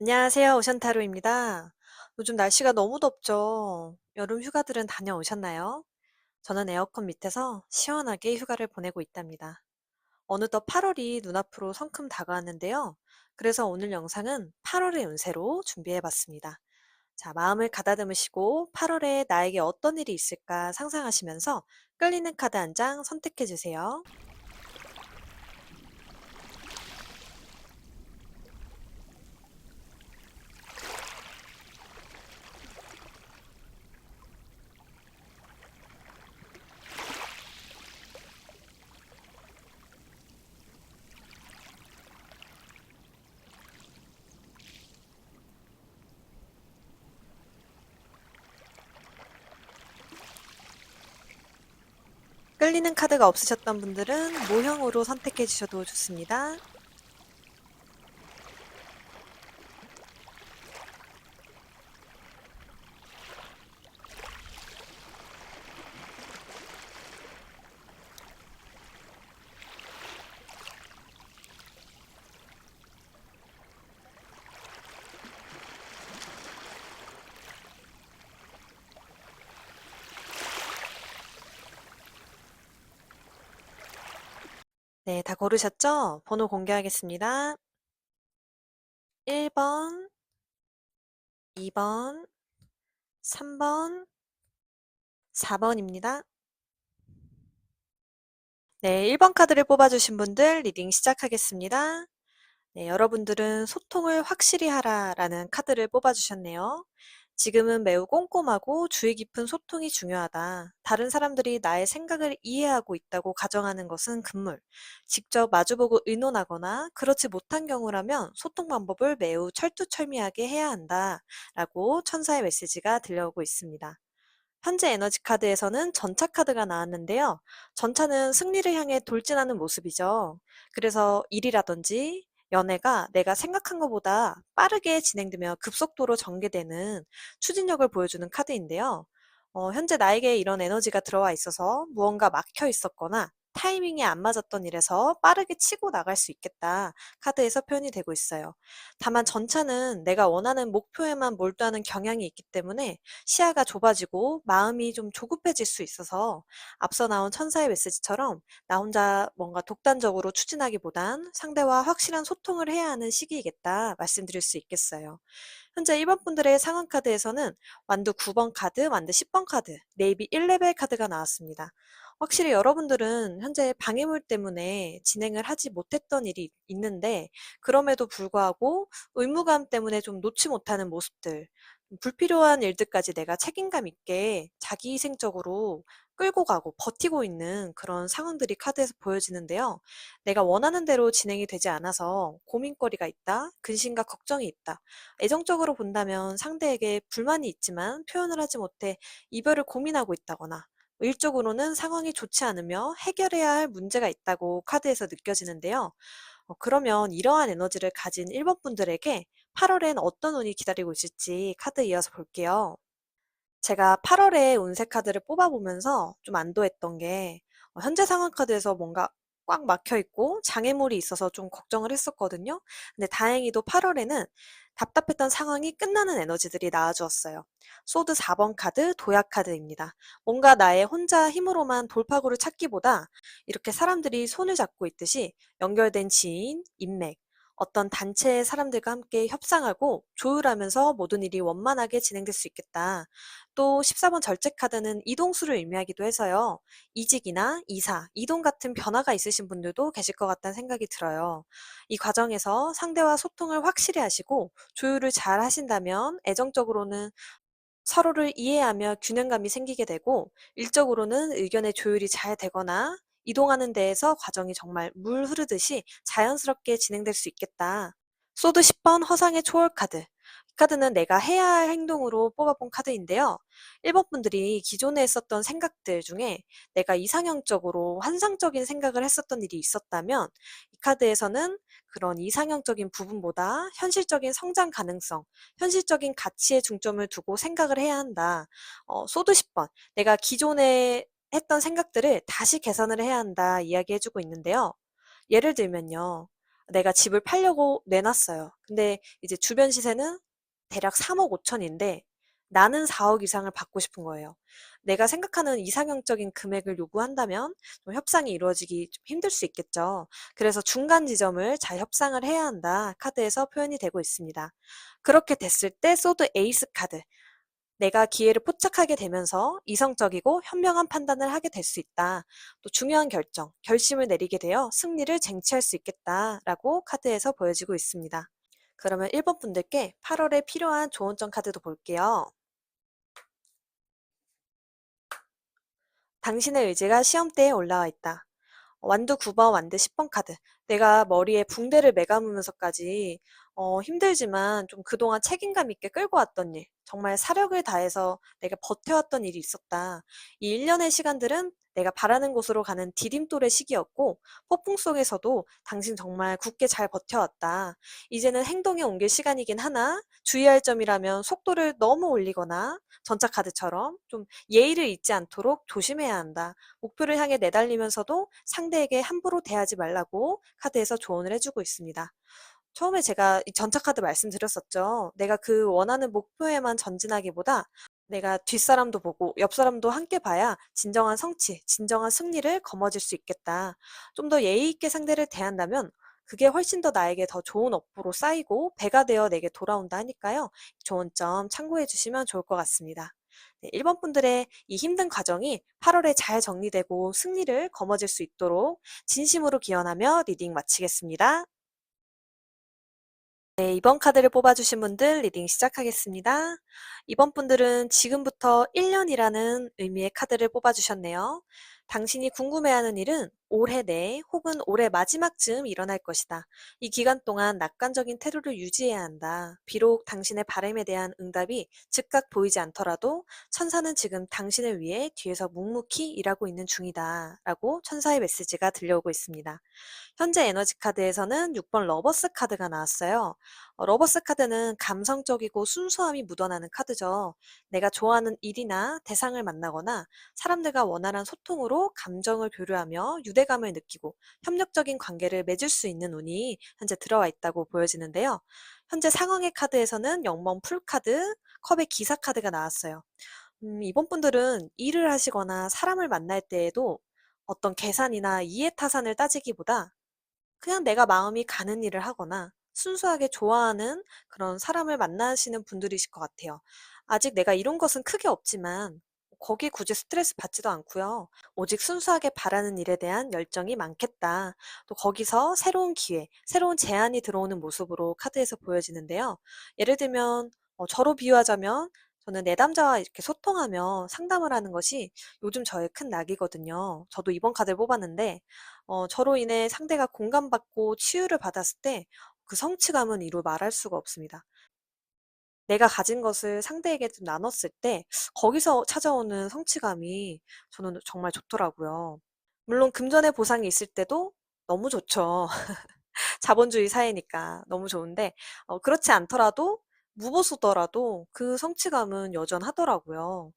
안녕하세요. 오션타로입니다. 요즘 날씨가 너무 덥죠? 여름 휴가들은 다녀오셨나요? 저는 에어컨 밑에서 시원하게 휴가를 보내고 있답니다. 어느덧 8월이 눈앞으로 성큼 다가왔는데요. 그래서 오늘 영상은 8월의 운세로 준비해봤습니다. 자, 마음을 가다듬으시고 8월에 나에게 어떤 일이 있을까 상상하시면서 끌리는 카드 한 장 선택해주세요. 끌리는 카드가 없으셨던 분들은 모형으로 선택해 주셔도 좋습니다. 네, 다 고르셨죠? 번호 공개하겠습니다. 1번, 2번, 3번, 4번입니다. 네, 1번 카드를 뽑아주신 분들 리딩 시작하겠습니다. 네, 여러분들은 소통을 확실히 하라라는 카드를 뽑아주셨네요. 지금은 매우 꼼꼼하고 주의 깊은 소통이 중요하다. 다른 사람들이 나의 생각을 이해하고 있다고 가정하는 것은 금물. 직접 마주보고 의논하거나 그렇지 못한 경우라면 소통 방법을 매우 철두철미하게 해야 한다. 라고 천사의 메시지가 들려오고 있습니다. 현재 에너지 카드에서는 전차 카드가 나왔는데요. 전차는 승리를 향해 돌진하는 모습이죠. 그래서 일이라든지 연애가 내가 생각한 것보다 빠르게 진행되며 급속도로 전개되는 추진력을 보여주는 카드인데요. 현재 나에게 이런 에너지가 들어와 있어서 무언가 막혀 있었거나 타이밍이 안 맞았던 일에서 빠르게 치고 나갈 수 있겠다. 카드에서 표현이 되고 있어요. 다만 전차는 내가 원하는 목표에만 몰두하는 경향이 있기 때문에 시야가 좁아지고 마음이 좀 조급해질 수 있어서 앞서 나온 천사의 메시지처럼 나 혼자 뭔가 독단적으로 추진하기보단 상대와 확실한 소통을 해야 하는 시기이겠다 말씀드릴 수 있겠어요. 현재 1번 분들의 상황 카드에서는 완두 9번 카드, 완두 10번 카드, 네이비 1레벨 카드가 나왔습니다. 확실히 여러분들은 현재 방해물 때문에 진행을 하지 못했던 일이 있는데 그럼에도 불구하고 의무감 때문에 좀 놓지 못하는 모습들, 불필요한 일들까지 내가 책임감 있게 자기희생적으로 끌고 가고 버티고 있는 그런 상황들이 카드에서 보여지는데요. 내가 원하는 대로 진행이 되지 않아서 고민거리가 있다, 근심과 걱정이 있다. 애정적으로 본다면 상대에게 불만이 있지만 표현을 하지 못해 이별을 고민하고 있다거나 일적으로는 상황이 좋지 않으며 해결해야 할 문제가 있다고 카드에서 느껴지는데요. 그러면 이러한 에너지를 가진 1번 분들에게 8월엔 어떤 운이 기다리고 있을지 카드 이어서 볼게요. 제가 8월에 운세 카드를 뽑아보면서 좀 안도했던 게 현재 상황 카드에서 뭔가 꽉 막혀 있고 장애물이 있어서 좀 걱정을 했었거든요. 근데 다행히도 8월에는 답답했던 상황이 끝나는 에너지들이 나와주었어요. 소드 4번 카드, 도약 카드입니다. 뭔가 나의 혼자 힘으로만 돌파구를 찾기보다 이렇게 사람들이 손을 잡고 있듯이 연결된 지인, 인맥, 어떤 단체의 사람들과 함께 협상하고 조율하면서 모든 일이 원만하게 진행될 수 있겠다. 또 14번 절제 카드는 이동수를 의미하기도 해서요. 이직이나 이사, 이동 같은 변화가 있으신 분들도 계실 것 같다는 생각이 들어요. 이 과정에서 상대와 소통을 확실히 하시고 조율을 잘 하신다면 애정적으로는 서로를 이해하며 균형감이 생기게 되고 일적으로는 의견의 조율이 잘 되거나 이동하는 데에서 과정이 정말 물 흐르듯이 자연스럽게 진행될 수 있겠다. 소드 10번 허상의 초월 카드. 이 카드는 내가 해야 할 행동으로 뽑아본 카드인데요. 1번 분들이 기존에 했었던 생각들 중에 내가 이상형적으로 환상적인 생각을 했었던 일이 있었다면 이 카드에서는 그런 이상형적인 부분보다 현실적인 성장 가능성, 현실적인 가치에 중점을 두고 생각을 해야 한다. 소드 10번. 내가 기존에 했던 생각들을 다시 개선을 해야 한다 이야기해 주고 있는데요. 예를 들면요. 내가 집을 팔려고 내놨어요. 근데 이제 주변 시세는 대략 3억 5천인데 나는 4억 이상을 받고 싶은 거예요. 내가 생각하는 이상형적인 금액을 요구한다면 좀 협상이 이루어지기 좀 힘들 수 있겠죠. 그래서 중간 지점을 잘 협상을 해야 한다. 카드에서 표현이 되고 있습니다. 그렇게 됐을 때 소드 에이스 카드. 내가 기회를 포착하게 되면서 이성적이고 현명한 판단을 하게 될 수 있다. 또 중요한 결심을 내리게 되어 승리를 쟁취할 수 있겠다라고 카드에서 보여지고 있습니다. 그러면 1번 분들께 8월에 필요한 조언점 카드도 볼게요. 당신의 의지가 시험대에 올라와 있다. 완두 9번, 완두 10번 카드. 내가 머리에 붕대를 매감으면서까지 힘들지만 좀 그동안 책임감 있게 끌고 왔던 일, 정말 사력을 다해서 내가 버텨왔던 일이 있었다. 이 1년의 시간들은 내가 바라는 곳으로 가는 디딤돌의 시기였고, 폭풍 속에서도 당신 정말 굳게 잘 버텨왔다. 이제는 행동에 옮길 시간이긴 하나, 주의할 점이라면 속도를 너무 올리거나, 전차카드처럼 좀 예의를 잊지 않도록 조심해야 한다. 목표를 향해 내달리면서도 상대에게 함부로 대하지 말라고 카드에서 조언을 해주고 있습니다. 처음에 제가 이 전차 카드 말씀드렸었죠. 내가 그 원하는 목표에만 전진하기보다 내가 뒷사람도 보고 옆 사람도 함께 봐야 진정한 성취, 진정한 승리를 거머쥘 수 있겠다. 좀 더 예의 있게 상대를 대한다면 그게 훨씬 더 나에게 더 좋은 업보로 쌓이고 배가 되어 내게 돌아온다 하니까요. 좋은 점 참고해 주시면 좋을 것 같습니다. 네, 1번 분들의 이 힘든 과정이 8월에 잘 정리되고 승리를 거머쥘 수 있도록 진심으로 기원하며 리딩 마치겠습니다. 네, 이번 카드를 뽑아주신 분들 리딩 시작하겠습니다. 이번 분들은 지금부터 1년이라는 의미의 카드를 뽑아주셨네요. 당신이 궁금해하는 일은 올해 내 혹은 올해 마지막쯤 일어날 것이다. 이 기간 동안 낙관적인 태도를 유지해야 한다. 비록 당신의 바람에 대한 응답이 즉각 보이지 않더라도 천사는 지금 당신을 위해 뒤에서 묵묵히 일하고 있는 중이다. 라고 천사의 메시지가 들려오고 있습니다. 현재 에너지 카드에서는 6번 러버스 카드가 나왔어요. 러버스 카드는 감성적이고 순수함이 묻어나는 카드죠. 내가 좋아하는 일이나 대상을 만나거나 사람들과 원활한 소통으로 감정을 교류하며 유대감을 느끼고 협력적인 관계를 맺을 수 있는 운이 현재 들어와 있다고 보여지는데요. 현재 상황의 카드에서는 영번 풀 카드, 컵의 기사 카드가 나왔어요. 이번 분들은 일을 하시거나 사람을 만날 때에도 어떤 계산이나 이해타산을 따지기보다 그냥 내가 마음이 가는 일을 하거나 순수하게 좋아하는 그런 사람을 만나시는 분들이실 것 같아요. 아직 내가 이룬 것은 크게 없지만 거기에 굳이 스트레스 받지도 않고요. 오직 순수하게 바라는 일에 대한 열정이 많겠다. 또 거기서 새로운 기회, 새로운 제안이 들어오는 모습으로 카드에서 보여지는데요. 예를 들면 저로 비유하자면 저는 내담자와 이렇게 소통하며 상담을 하는 것이 요즘 저의 큰 낙이거든요. 저도 이번 카드를 뽑았는데 저로 인해 상대가 공감받고 치유를 받았을 때 그 성취감은 이루 말할 수가 없습니다. 내가 가진 것을 상대에게 좀 나눴을 때 거기서 찾아오는 성취감이 저는 정말 좋더라고요. 물론 금전의 보상이 있을 때도 너무 좋죠. 자본주의 사회니까 너무 좋은데 그렇지 않더라도 무보수더라도 그 성취감은 여전하더라고요.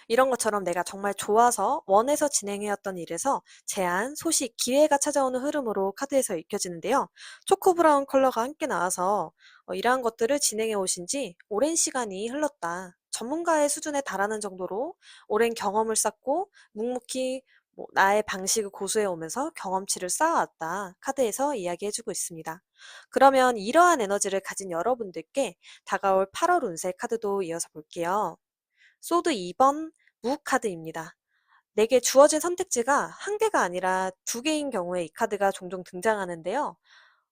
이런 것처럼 내가 정말 좋아서 원해서 진행해왔던 일에서 제안, 소식, 기회가 찾아오는 흐름으로 카드에서 읽혀지는데요. 초코 브라운 컬러가 함께 나와서 이러한 것들을 진행해 오신 지 오랜 시간이 흘렀다. 전문가의 수준에 달하는 정도로 오랜 경험을 쌓고 묵묵히 나의 방식을 고수해 오면서 경험치를 쌓아왔다. 카드에서 이야기해주고 있습니다. 그러면 이러한 에너지를 가진 여러분들께 다가올 8월 운세 카드도 이어서 볼게요. 소드 2번 무 카드입니다. 내게 주어진 선택지가 한 개가 아니라 두 개인 경우에 이 카드가 종종 등장하는데요.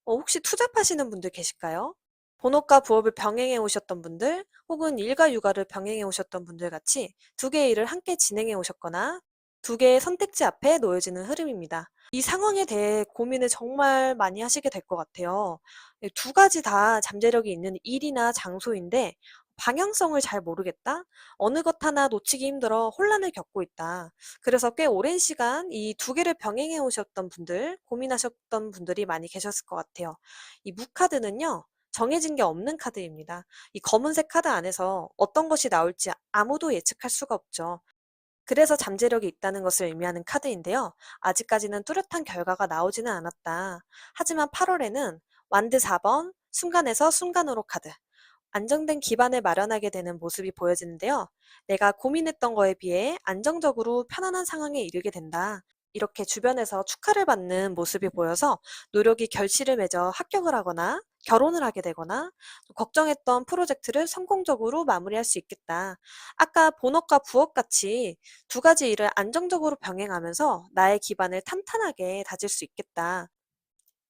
혹시 투잡하시는 분들 계실까요? 본업과 부업을 병행해 오셨던 분들, 혹은 일과 육아를 병행해 오셨던 분들 같이 두 개의 일을 함께 진행해 오셨거나 두 개의 선택지 앞에 놓여지는 흐름입니다. 이 상황에 대해 고민을 정말 많이 하시게 될 것 같아요. 두 가지 다 잠재력이 있는 일이나 장소인데 방향성을 잘 모르겠다? 어느 것 하나 놓치기 힘들어 혼란을 겪고 있다. 그래서 꽤 오랜 시간 이 두 개를 병행해 오셨던 분들, 고민하셨던 분들이 많이 계셨을 것 같아요. 이 무카드는요, 정해진 게 없는 카드입니다. 이 검은색 카드 안에서 어떤 것이 나올지 아무도 예측할 수가 없죠. 그래서 잠재력이 있다는 것을 의미하는 카드인데요. 아직까지는 뚜렷한 결과가 나오지는 않았다. 하지만 8월에는 완드 4번, 순간에서 순간으로 카드, 안정된 기반을 마련하게 되는 모습이 보여지는데요. 내가 고민했던 거에 비해 안정적으로 편안한 상황에 이르게 된다. 이렇게 주변에서 축하를 받는 모습이 보여서 노력이 결실을 맺어 합격을 하거나 결혼을 하게 되거나 또 걱정했던 프로젝트를 성공적으로 마무리할 수 있겠다. 아까 본업과 부업 같이 두 가지 일을 안정적으로 병행하면서 나의 기반을 탄탄하게 다질 수 있겠다.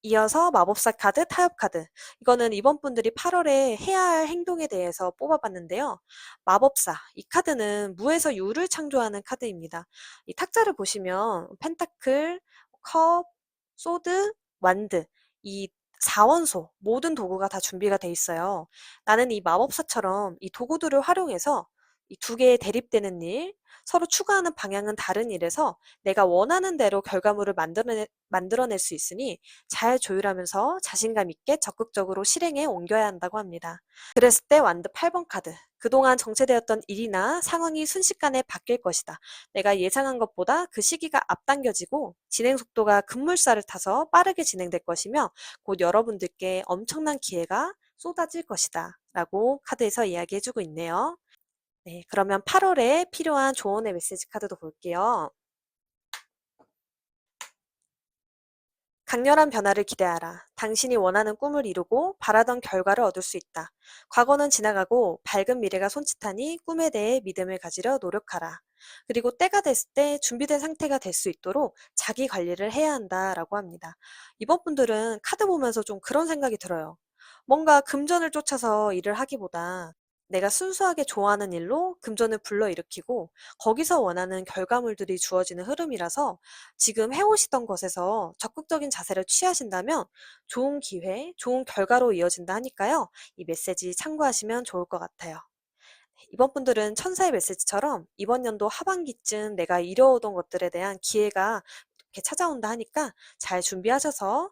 이어서 마법사 카드, 타협 카드. 이거는 이번 분들이 8월에 해야 할 행동에 대해서 뽑아봤는데요. 마법사. 이 카드는 무에서 유를 창조하는 카드입니다. 이 탁자를 보시면 펜타클, 컵, 소드, 완드. 이 4원소, 모든 도구가 다 준비가 돼 있어요. 나는 이 마법사처럼 이 도구들을 활용해서 이 두 개의 대립되는 일, 서로 추구하는 방향은 다른 일에서 내가 원하는 대로 결과물을 만들어낼 수 있으니 잘 조율하면서 자신감 있게 적극적으로 실행에 옮겨야 한다고 합니다. 그랬을 때 완드 8번 카드. 그동안 정체되었던 일이나 상황이 순식간에 바뀔 것이다. 내가 예상한 것보다 그 시기가 앞당겨지고 진행 속도가 급물살을 타서 빠르게 진행될 것이며 곧 여러분들께 엄청난 기회가 쏟아질 것이다. 라고 카드에서 이야기해주고 있네요. 네, 그러면 8월에 필요한 조언의 메시지 카드도 볼게요. 강렬한 변화를 기대하라. 당신이 원하는 꿈을 이루고 바라던 결과를 얻을 수 있다. 과거는 지나가고 밝은 미래가 손짓하니 꿈에 대해 믿음을 가지려 노력하라. 그리고 때가 됐을 때 준비된 상태가 될 수 있도록 자기 관리를 해야 한다라고 합니다. 이번 분들은 카드 보면서 좀 그런 생각이 들어요. 뭔가 금전을 쫓아서 일을 하기보다 내가 순수하게 좋아하는 일로 금전을 불러일으키고 거기서 원하는 결과물들이 주어지는 흐름이라서 지금 해오시던 것에서 적극적인 자세를 취하신다면 좋은 기회, 좋은 결과로 이어진다 하니까요. 이 메시지 참고하시면 좋을 것 같아요. 이번 분들은 천사의 메시지처럼 이번 연도 하반기쯤 내가 이뤄오던 것들에 대한 기회가 이렇게 찾아온다 하니까 잘 준비하셔서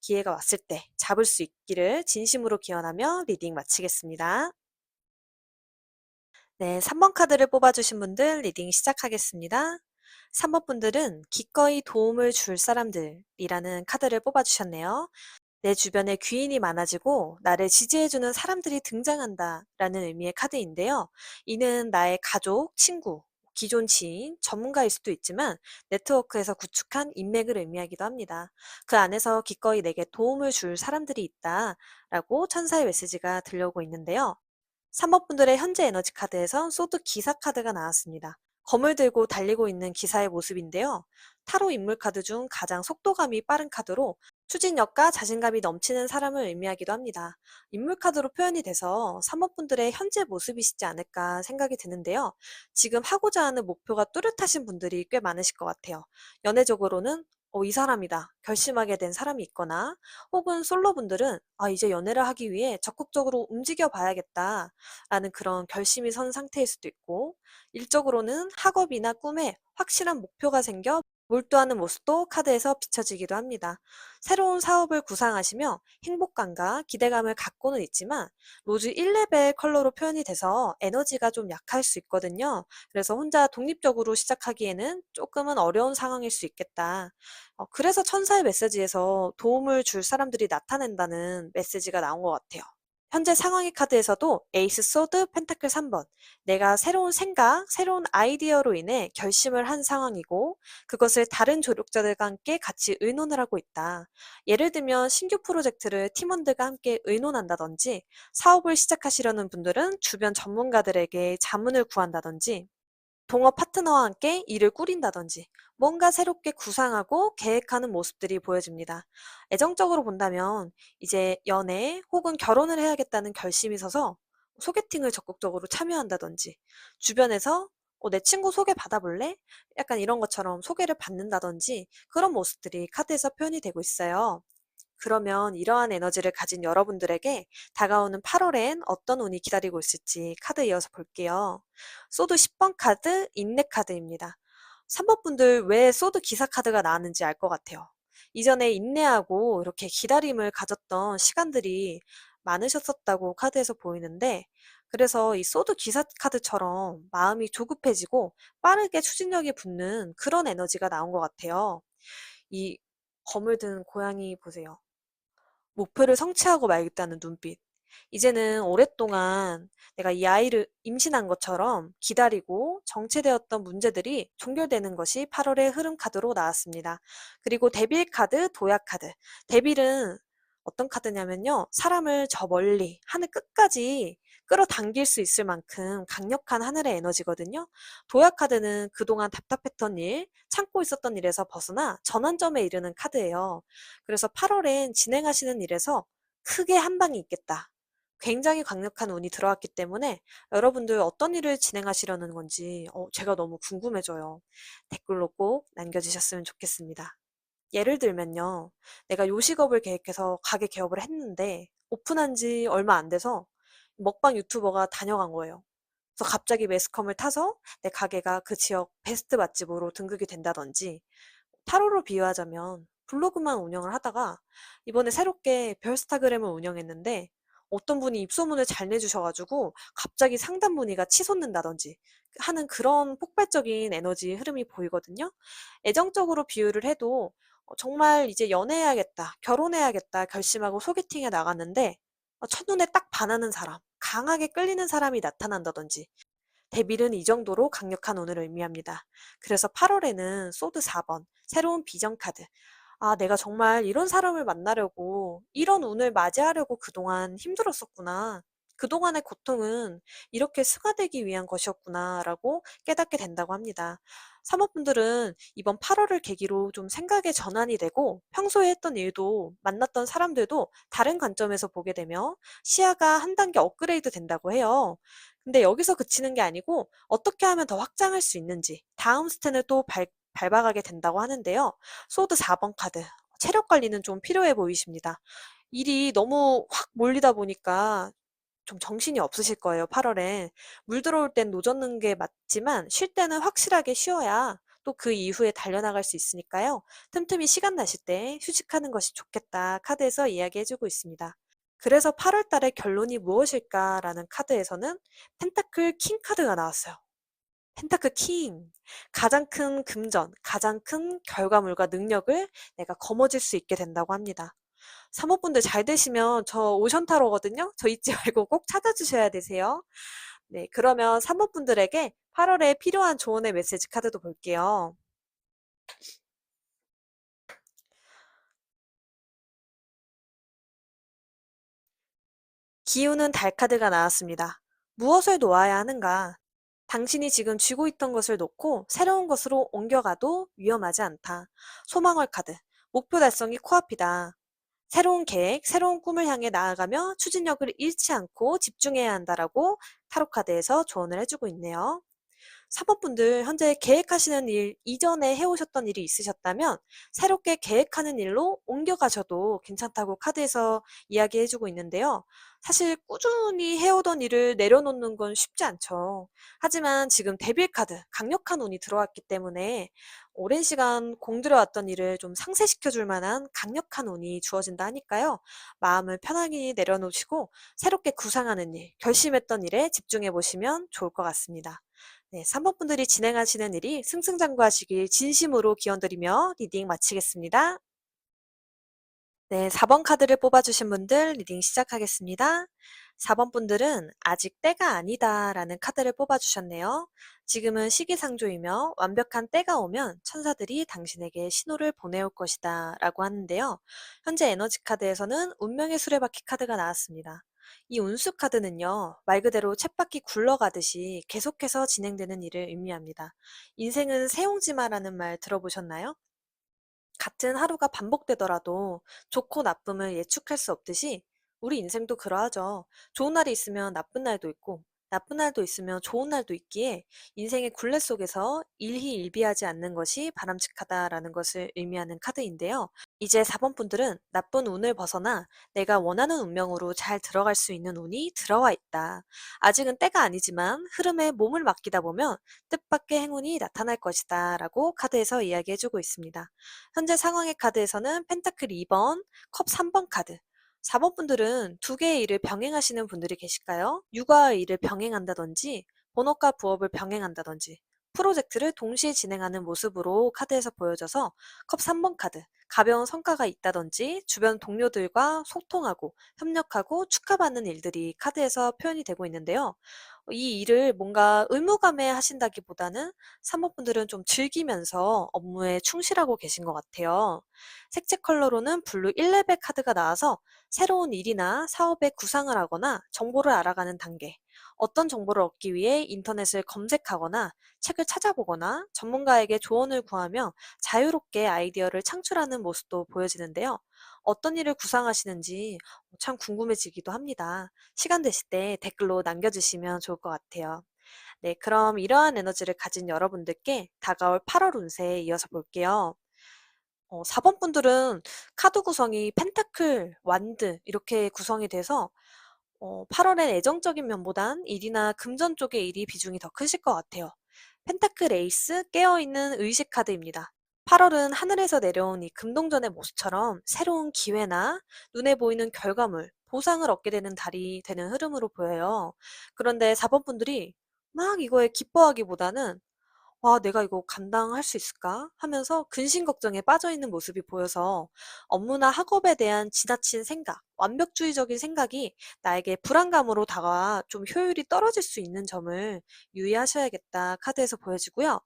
기회가 왔을 때 잡을 수 있기를 진심으로 기원하며 리딩 마치겠습니다. 네, 3번 카드를 뽑아주신 분들 리딩 시작하겠습니다. 3번 분들은 기꺼이 도움을 줄 사람들이라는 카드를 뽑아주셨네요. 내 주변에 귀인이 많아지고 나를 지지해주는 사람들이 등장한다 라는 의미의 카드인데요. 이는 나의 가족, 친구, 기존 지인, 전문가일 수도 있지만 네트워크에서 구축한 인맥을 의미하기도 합니다. 그 안에서 기꺼이 내게 도움을 줄 사람들이 있다 라고 천사의 메시지가 들려오고 있는데요. 3번 분들의 현재 에너지 카드에선 소드 기사 카드가 나왔습니다. 검을 들고 달리고 있는 기사의 모습인데요. 타로 인물 카드 중 가장 속도감이 빠른 카드로 추진력과 자신감이 넘치는 사람을 의미하기도 합니다. 인물 카드로 표현이 돼서 3번 분들의 현재 모습이시지 않을까 생각이 드는데요. 지금 하고자 하는 목표가 뚜렷하신 분들이 꽤 많으실 것 같아요. 연애적으로는 이 사람이다. 결심하게 된 사람이 있거나 혹은 솔로분들은 이제 연애를 하기 위해 적극적으로 움직여 봐야겠다. 라는 그런 결심이 선 상태일 수도 있고, 일적으로는 학업이나 꿈에 확실한 목표가 생겨 몰두하는 모습도 카드에서 비춰지기도 합니다. 새로운 사업을 구상하시며 행복감과 기대감을 갖고는 있지만 로즈 1레벨 컬러로 표현이 돼서 에너지가 좀 약할 수 있거든요. 그래서 혼자 독립적으로 시작하기에는 조금은 어려운 상황일 수 있겠다. 그래서 천사의 메시지에서 도움을 줄 사람들이 나타낸다는 메시지가 나온 것 같아요. 현재 상황의 카드에서도 에이스 소드 펜타클 3번. 내가 새로운 생각, 새로운 아이디어로 인해 결심을 한 상황이고 그것을 다른 조력자들과 함께 같이 의논을 하고 있다. 예를 들면 신규 프로젝트를 팀원들과 함께 의논한다든지 사업을 시작하시려는 분들은 주변 전문가들에게 자문을 구한다든지 동업 파트너와 함께 일을 꾸린다든지 뭔가 새롭게 구상하고 계획하는 모습들이 보여집니다. 애정적으로 본다면 이제 연애 혹은 결혼을 해야겠다는 결심이 서서 소개팅을 적극적으로 참여한다든지 주변에서 내 친구 소개 받아볼래? 약간 이런 것처럼 소개를 받는다든지 그런 모습들이 카드에서 표현이 되고 있어요. 그러면 이러한 에너지를 가진 여러분들에게 다가오는 8월엔 어떤 운이 기다리고 있을지 카드 이어서 볼게요. 소드 10번 카드, 인내 카드입니다. 3번 분들 왜 소드 기사 카드가 나왔는지 알 것 같아요. 이전에 인내하고 이렇게 기다림을 가졌던 시간들이 많으셨었다고 카드에서 보이는데 그래서 이 소드 기사 카드처럼 마음이 조급해지고 빠르게 추진력이 붙는 그런 에너지가 나온 것 같아요. 이 검을 든 고양이 보세요. 목표를 성취하고 말겠다는 눈빛. 이제는 오랫동안 내가 이 아이를 임신한 것처럼 기다리고 정체되었던 문제들이 종결되는 것이 8월의 흐름 카드로 나왔습니다. 그리고 데빌 카드, 도약 카드. 데빌은 어떤 카드냐면요. 사람을 저 멀리, 하늘 끝까지 끌어당길 수 있을 만큼 강력한 하늘의 에너지거든요. 도약 카드는 그동안 답답했던 일, 참고 있었던 일에서 벗어나 전환점에 이르는 카드예요. 그래서 8월엔 진행하시는 일에서 크게 한 방이 있겠다. 굉장히 강력한 운이 들어왔기 때문에 여러분들 어떤 일을 진행하시려는 건지 제가 너무 궁금해져요. 댓글로 꼭 남겨주셨으면 좋겠습니다. 예를 들면요. 내가 요식업을 계획해서 가게 개업을 했는데 오픈한 지 얼마 안 돼서 먹방 유튜버가 다녀간 거예요. 그래서 갑자기 매스컴을 타서 내 가게가 그 지역 베스트 맛집으로 등극이 된다든지 타로로 비유하자면 블로그만 운영을 하다가 이번에 새롭게 별스타그램을 운영했는데 어떤 분이 입소문을 잘 내주셔가지고 갑자기 상담 문의가 치솟는다든지 하는 그런 폭발적인 에너지 흐름이 보이거든요. 애정적으로 비유를 해도 정말 이제 연애해야겠다, 결혼해야겠다 결심하고 소개팅에 나갔는데 첫눈에 딱 반하는 사람, 강하게 끌리는 사람이 나타난다든지 데빌은 이 정도로 강력한 운을 의미합니다. 그래서 8월에는 소드 4번, 새로운 비전 카드. 아, 내가 정말 이런 사람을 만나려고, 이런 운을 맞이하려고 그동안 힘들었었구나. 그동안의 고통은 이렇게 승화되기 위한 것이었구나, 라고 깨닫게 된다고 합니다. 사모분들은 이번 8월을 계기로 좀 생각의 전환이 되고, 평소에 했던 일도, 만났던 사람들도 다른 관점에서 보게 되며, 시야가 한 단계 업그레이드 된다고 해요. 근데 여기서 그치는 게 아니고 어떻게 하면 더 확장할 수 있는지 다음 스텐을 또 밟아가게 된다고 하는데요. 소드 4번 카드. 체력 관리는 좀 필요해 보이십니다. 일이 너무 확 몰리다 보니까 좀 정신이 없으실 거예요, 8월에. 물 들어올 땐 노젓는 게 맞지만 쉴 때는 확실하게 쉬어야 또 그 이후에 달려나갈 수 있으니까요. 틈틈이 시간 나실 때 휴식하는 것이 좋겠다 카드에서 이야기해주고 있습니다. 그래서 8월 달의 결론이 무엇일까라는 카드에서는 펜타클 킹 카드가 나왔어요. 펜타클 킹. 가장 큰 금전, 가장 큰 결과물과 능력을 내가 거머쥘 수 있게 된다고 합니다. 사모분들 잘 되시면 저 오션 타로거든요. 저 잊지 말고 꼭 찾아주셔야 되세요. 네, 그러면 사모분들에게 8월에 필요한 조언의 메시지 카드도 볼게요. 기우는 달 카드가 나왔습니다. 무엇을 놓아야 하는가? 당신이 지금 쥐고 있던 것을 놓고 새로운 것으로 옮겨가도 위험하지 않다. 소망월 카드. 목표 달성이 코앞이다. 새로운 계획, 새로운 꿈을 향해 나아가며 추진력을 잃지 않고 집중해야 한다라고 타로카드에서 조언을 해주고 있네요. 사모분들 현재 계획하시는 일, 이전에 해오셨던 일이 있으셨다면 새롭게 계획하는 일로 옮겨가셔도 괜찮다고 카드에서 이야기해주고 있는데요. 사실 꾸준히 해오던 일을 내려놓는 건 쉽지 않죠. 하지만 지금 데빌 카드, 강력한 운이 들어왔기 때문에 오랜 시간 공들여왔던 일을 좀 상쇄시켜줄 만한 강력한 운이 주어진다 하니까요. 마음을 편하게 내려놓으시고 새롭게 구상하는 일, 결심했던 일에 집중해 보시면 좋을 것 같습니다. 네, 3번 분들이 진행하시는 일이 승승장구하시길 진심으로 기원드리며 리딩 마치겠습니다. 네, 4번 카드를 뽑아주신 분들 리딩 시작하겠습니다. 4번 분들은 아직 때가 아니다 라는 카드를 뽑아주셨네요. 지금은 시기상조이며 완벽한 때가 오면 천사들이 당신에게 신호를 보내올 것이다 라고 하는데요. 현재 에너지 카드에서는 운명의 수레바퀴 카드가 나왔습니다. 이 운수 카드는요, 말 그대로 쳇바퀴 굴러가듯이 계속해서 진행되는 일을 의미합니다. 인생은 세옹지마라는 말 들어보셨나요? 같은 하루가 반복되더라도 좋고 나쁨을 예측할 수 없듯이 우리 인생도 그러하죠. 좋은 날이 있으면 나쁜 날도 있고 나쁜 날도 있으면 좋은 날도 있기에 인생의 굴레 속에서 일희일비하지 않는 것이 바람직하다라는 것을 의미하는 카드인데요. 이제 4번 분들은 나쁜 운을 벗어나 내가 원하는 운명으로 잘 들어갈 수 있는 운이 들어와 있다. 아직은 때가 아니지만 흐름에 몸을 맡기다 보면 뜻밖의 행운이 나타날 것이다 라고 카드에서 이야기해주고 있습니다. 현재 상황의 카드에서는 펜타클 2번, 컵 3번 카드. 4번 분들은 두 개의 일을 병행하시는 분들이 계실까요? 육아의 일을 병행한다든지, 본업과 부업을 병행한다든지, 프로젝트를 동시에 진행하는 모습으로 카드에서 보여져서 컵 3번 카드, 가벼운 성과가 있다든지, 주변 동료들과 소통하고, 협력하고, 축하받는 일들이 카드에서 표현이 되고 있는데요. 이 일을 뭔가 의무감에 하신다기보다는 사모분들은 좀 즐기면서 업무에 충실하고 계신 것 같아요. 색채 컬러로는 블루 1레벨 카드가 나와서 새로운 일이나 사업에 구상을 하거나 정보를 알아가는 단계, 어떤 정보를 얻기 위해 인터넷을 검색하거나 책을 찾아보거나 전문가에게 조언을 구하며 자유롭게 아이디어를 창출하는 모습도 보여지는데요. 어떤 일을 구상하시는지 참 궁금해지기도 합니다. 시간 되실 때 댓글로 남겨주시면 좋을 것 같아요. 네, 그럼 이러한 에너지를 가진 여러분들께 다가올 8월 운세 이어서 볼게요. 4번 분들은 카드 구성이 펜타클, 완드 이렇게 구성이 돼서 8월엔 애정적인 면보단 일이나 금전 쪽의 일이 비중이 더 크실 것 같아요. 펜타클 에이스, 깨어있는 의식 카드입니다. 8월은 하늘에서 내려온 이 금동전의 모습처럼 새로운 기회나 눈에 보이는 결과물, 보상을 얻게 되는 달이 되는 흐름으로 보여요. 그런데 4번 분들이 막 이거에 기뻐하기보다는 '아 내가 이거 감당할 수 있을까?' 하면서 근심 걱정에 빠져 있는 모습이 보여서 업무나 학업에 대한 지나친 생각, 완벽주의적인 생각이 나에게 불안감으로 다가와 좀 효율이 떨어질 수 있는 점을 유의하셔야겠다 카드에서 보여지고요.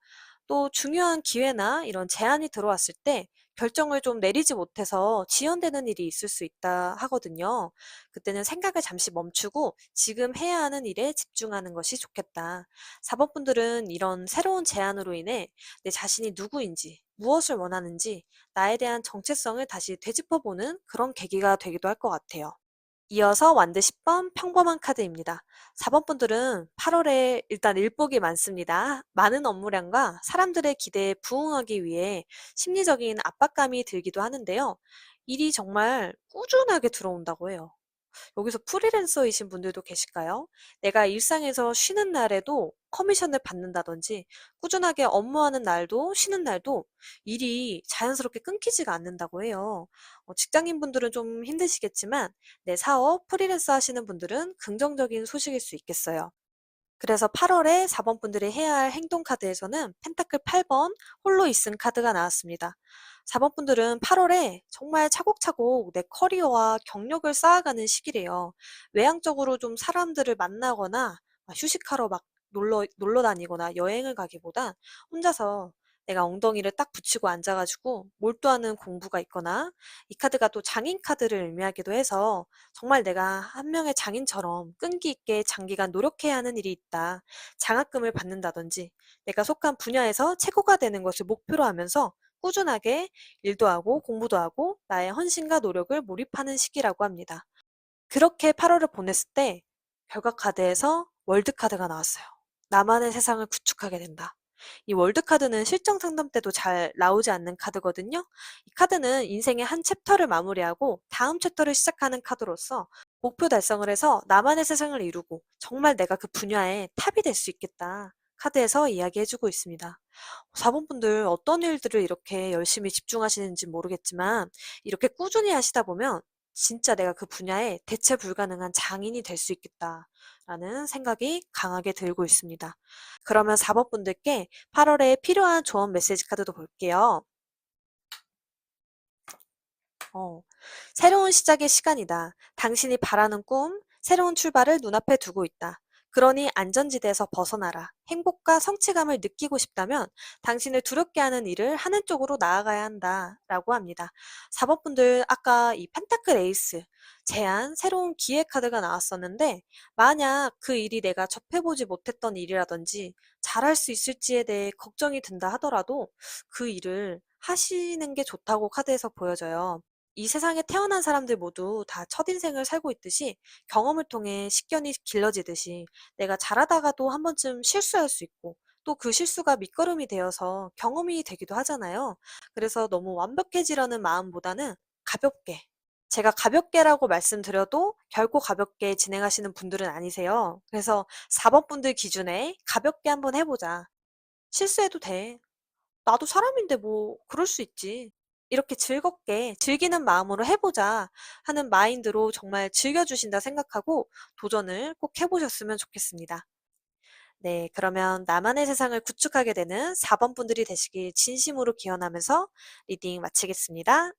또 중요한 기회나 이런 제안이 들어왔을 때 결정을 좀 내리지 못해서 지연되는 일이 있을 수 있다 하거든요. 그때는 생각을 잠시 멈추고 지금 해야 하는 일에 집중하는 것이 좋겠다. 4번 분들은 이런 새로운 제안으로 인해 내 자신이 누구인지, 무엇을 원하는지, 나에 대한 정체성을 다시 되짚어보는 그런 계기가 되기도 할 것 같아요. 이어서 완드 10번 평범한 카드입니다. 4번 분들은 8월에 일단 일복이 많습니다. 많은 업무량과 사람들의 기대에 부응하기 위해 심리적인 압박감이 들기도 하는데요. 일이 정말 꾸준하게 들어온다고 해요. 여기서 프리랜서이신 분들도 계실까요? 내가 일상에서 쉬는 날에도 커미션을 받는다든지 꾸준하게 업무하는 날도 쉬는 날도 일이 자연스럽게 끊기지가 않는다고 해요. 직장인분들은 좀 힘드시겠지만 내 사업, 프리랜서 하시는 분들은 긍정적인 소식일 수 있겠어요. 그래서 8월에 4번 분들이 해야 할 행동 카드에서는 펜타클 8번 홀로 있음 카드가 나왔습니다. 4번 분들은 8월에 정말 차곡차곡 내 커리어와 경력을 쌓아가는 시기래요. 외향적으로 좀 사람들을 만나거나 휴식하러 막 놀러 다니거나 여행을 가기보다 혼자서 내가 엉덩이를 딱 붙이고 앉아가지고 몰두하는 공부가 있거나 이 카드가 또 장인 카드를 의미하기도 해서 정말 내가 한 명의 장인처럼 끈기 있게 장기간 노력해야 하는 일이 있다. 장학금을 받는다든지 내가 속한 분야에서 최고가 되는 것을 목표로 하면서 꾸준하게 일도 하고 공부도 하고 나의 헌신과 노력을 몰입하는 시기라고 합니다. 그렇게 8월을 보냈을 때 결과 카드에서 월드 카드가 나왔어요. 나만의 세상을 구축하게 된다. 이 월드 카드는 실정 상담 때도 잘 나오지 않는 카드거든요. 이 카드는 인생의 한 챕터를 마무리하고 다음 챕터를 시작하는 카드로서 목표 달성을 해서 나만의 세상을 이루고 정말 내가 그 분야에 탑이 될 수 있겠다. 카드에서 이야기해주고 있습니다. 4번 분들 어떤 일들을 이렇게 열심히 집중하시는지 모르겠지만 이렇게 꾸준히 하시다 보면 진짜 내가 그 분야에 대체 불가능한 장인이 될 수 있겠다라는 생각이 강하게 들고 있습니다. 그러면 4번 분들께 8월에 필요한 조언 메시지 카드도 볼게요. 어, 새로운 시작의 시간이다. 당신이 바라는 꿈, 새로운 출발을 눈앞에 두고 있다. 그러니 안전지대에서 벗어나라. 행복과 성취감을 느끼고 싶다면 당신을 두렵게 하는 일을 하는 쪽으로 나아가야 한다. 라고 합니다. 4번 분들 아까 이 펜타클 에이스, 제안, 새로운 기회 카드가 나왔었는데 만약 그 일이 내가 접해보지 못했던 일이라든지 잘할 수 있을지에 대해 걱정이 든다 하더라도 그 일을 하시는 게 좋다고 카드에서 보여져요. 이 세상에 태어난 사람들 모두 다 첫인생을 살고 있듯이 경험을 통해 식견이 길러지듯이 내가 잘하다가도 한 번쯤 실수할 수 있고 또 그 실수가 밑거름이 되어서 경험이 되기도 하잖아요. 그래서 너무 완벽해지려는 마음보다는 가볍게. 제가 가볍게라고 말씀드려도 결코 가볍게 진행하시는 분들은 아니세요. 그래서 4번 분들 기준에 가볍게 한번 해보자. 실수해도 돼. 나도 사람인데 뭐 그럴 수 있지. 이렇게 즐겁게 즐기는 마음으로 해보자 하는 마인드로 정말 즐겨주신다 생각하고 도전을 꼭 해보셨으면 좋겠습니다. 네, 그러면 나만의 세상을 구축하게 되는 4번 분들이 되시길 진심으로 기원하면서 리딩 마치겠습니다.